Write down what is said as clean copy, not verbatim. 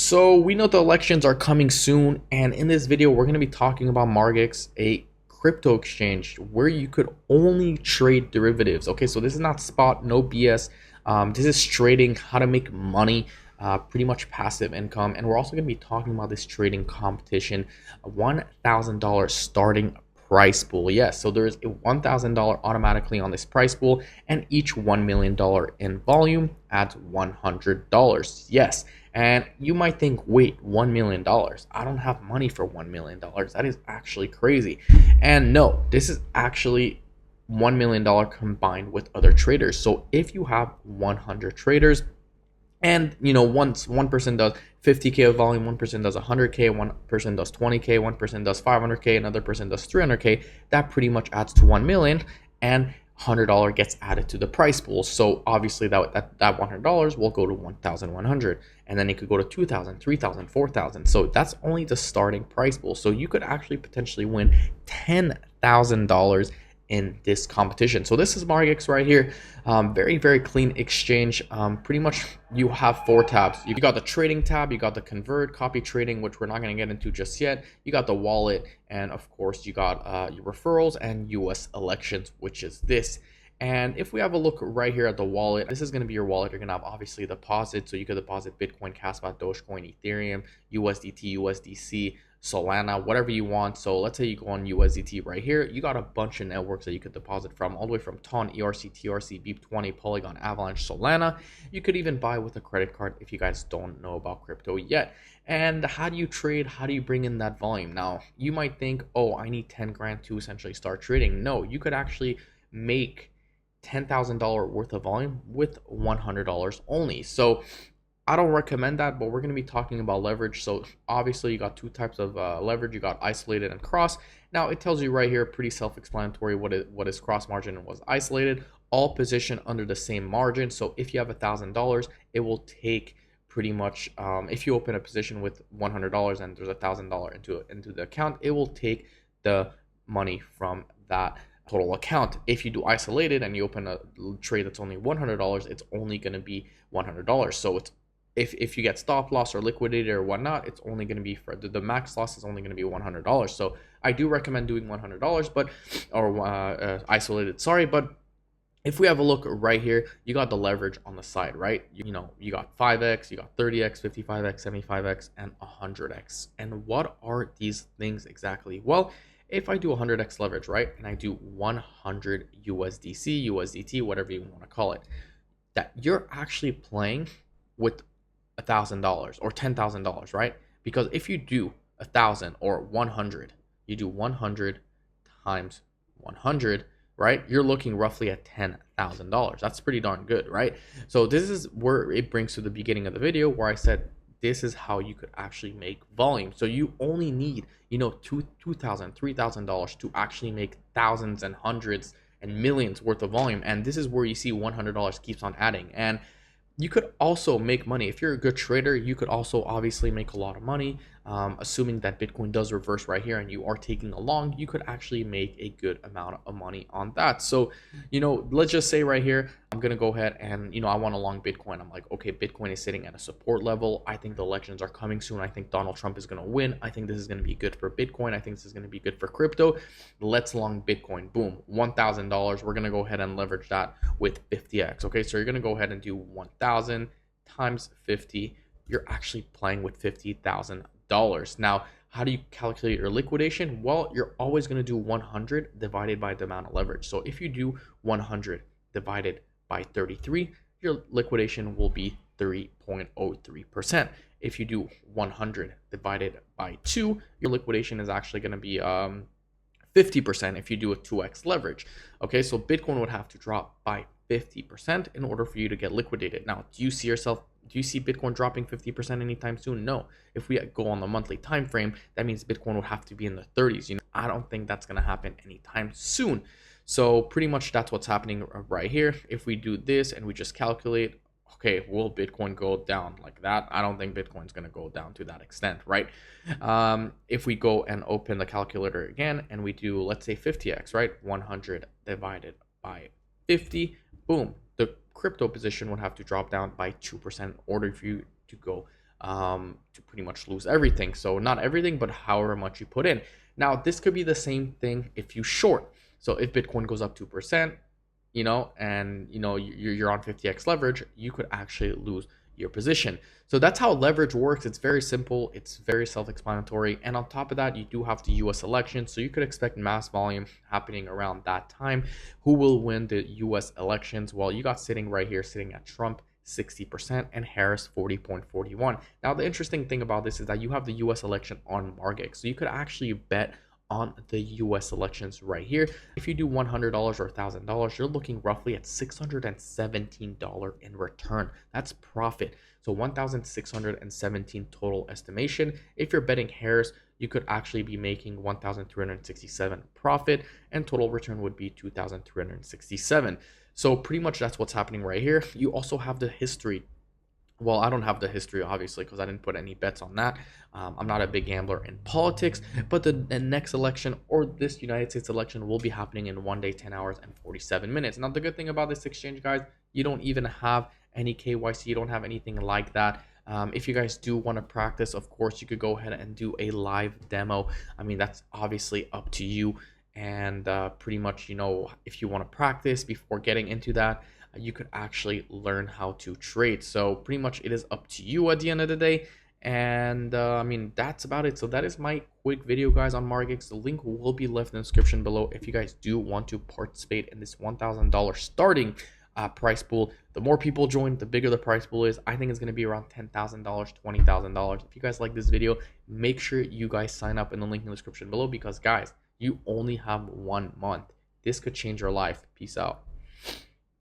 So we know the elections are coming soon, and in this video, we're going to be talking about Margex, a crypto exchange where you could only trade derivatives. Okay, so this is not spot, no BS. This is trading, how to make money, pretty much passive income. And we're also going to be talking about this trading competition, a $1,000 starting price pool. Yes, so there is a $1,000 automatically on this price pool, and each $1 million in volume adds $100. Yes. And you might think, wait, $1 million? I don't have money for $1 million. That is actually crazy. And no, this is actually $1 million combined with other traders. So if you have 100 traders, and once one person does 50K of volume, one person does 100K, one person does 20K, one person does 500K, another person does 300K, that pretty much adds to 1 million, and $100 gets added to the price pool. So obviously that $100 will go to 1,100, and then it could go to 2,000, 3,000, 4,000. So that's only the starting price pool. So you could actually potentially win $10,000 in this competition. So this is Margex right here. Very, very clean exchange. Pretty much you have 4 tabs. You got the trading tab, you got the convert, copy trading, which we're not going to get into just yet. You got the wallet, and of course you got your referrals and US elections, which is this. And if we have a look right here at the wallet, this is going to be your wallet. You're going to have obviously deposit. So you could deposit Bitcoin, Casbah, Dogecoin, Ethereum, USDT, USDC, Solana, whatever you want. So let's say you go on USDT right here. You got a bunch of networks that you could deposit from, all the way from Ton, ERC, TRC, Beep20, Polygon, Avalanche, Solana. You could even buy with a credit card if you guys don't know about crypto yet. And how do you trade? How do you bring in that volume? Now, you might think, oh, I need 10 grand to essentially start trading. No, you could actually make $10,000 worth of volume with $100 only. So I don't recommend that, but we're going to be talking about leverage. So obviously you got 2 types of leverage. You got isolated and cross. Now it tells you right here, pretty self-explanatory, what is cross margin and what's isolated. All position under the same margin. So if you have $1,000, it will take pretty much, if you open a position with $100 and there's $1,000 into the account, it will take the money from that total account. If you do isolated and you open a trade that's only $100, it's only going to be $100. So it's if you get stop loss or liquidated or whatnot, it's only going to be for the max loss is only going to be $100. So I do recommend doing $100, but isolated. Sorry, but if we have a look right here, you got the leverage on the side, right? You got 5x, you got 30x, 55x, 75x, and 100x. And what are these things exactly? Well, if I do 100x leverage, right, and I do 100 USDC, USDT, whatever you want to call it, that you're actually playing with $1,000 or $10,000, right? Because if you do 1,000 or 100, you do 100 times 100, right? You're looking roughly at $10,000. That's pretty darn good, right? So this is where it brings to the beginning of the video where I said this is how you could actually make volume. So you only need, $2,000, $3,000 to actually make thousands and hundreds and millions worth of volume. And this is where you see $100 keeps on adding. And you could also make money. If you're a good trader, you could also obviously make a lot of money. Assuming that Bitcoin does reverse right here and you are taking a long, you could actually make a good amount of money on that. So, let's just say right here, I'm going to go ahead and, I want a long Bitcoin. I'm like, okay, Bitcoin is sitting at a support level. I think the elections are coming soon. I think Donald Trump is going to win. I think this is going to be good for Bitcoin. I think this is going to be good for crypto. Let's long Bitcoin. Boom, $1,000. We're going to go ahead and leverage that with 50x. Okay, so you're going to go ahead and do 1,000 times 50. You're actually playing with $50,000. Now, how do you calculate your liquidation? Well, you're always going to do 100 divided by the amount of leverage. So if you do 100 divided by 33, your liquidation will be 3.03%. If you do 100 divided by 2, your liquidation is actually going to be 50% if you do a 2x leverage. Okay, so Bitcoin would have to drop by 50% in order for you to get liquidated. Now, do you see Bitcoin dropping 50% anytime soon? No. If we go on the monthly time frame, that means Bitcoin would have to be in the 30s. I don't think that's going to happen anytime soon. So pretty much that's what's happening right here. If we do this and we just calculate, okay, will Bitcoin go down like that? I don't think Bitcoin's going to go down to that extent, right? If we go and open the calculator again and we do, let's say 50x, right? 100 divided by 50, boom, the crypto position would have to drop down by 2% in order for you to go to pretty much lose everything. So not everything, but however much you put in. Now, this could be the same thing if you short. So if Bitcoin goes up 2%, and you're on 50x leverage, you could actually lose your position. So that's how leverage works. It's very simple, it's very self-explanatory, and on top of that, you do have the US election, so you could expect mass volume happening around that time. Who will win the US elections? Well, you got sitting right here, sitting at Trump 60% and Harris 40.41. Now, the interesting thing about this is that you have the US election on Margex, so you could actually bet on the US elections right here. If you do $100 or $1,000, you're looking roughly at $617 in return. That's profit. So 1,617 total estimation. If you're betting Harris, you could actually be making 1,367 profit, and total return would be 2,367. So pretty much that's what's happening right here. You also have the history. Well, I don't have the history, obviously, because I didn't put any bets on that. I'm not a big gambler in politics, but the next election, or this United States election, will be happening in 1 day, 10 hours, and 47 minutes. Now, the good thing about this exchange, guys, you don't even have any KYC. You don't have anything like that. If you guys do want to practice, of course, you could go ahead and do a live demo. I mean, that's obviously up to you. And pretty much, if you want to practice before getting into that, you could actually learn how to trade. So pretty much it is up to you at the end of the day. And I mean, that's about it. So that is my quick video, guys, on Margex. The link will be left in the description below if you guys do want to participate in this $1,000 starting price pool. The more people join, the bigger the price pool is. I think it's going to be around $10,000, $20,000. If you guys like this video, make sure you guys sign up in the link in the description below, because guys, you only have 1 month. This could change your life. Peace out.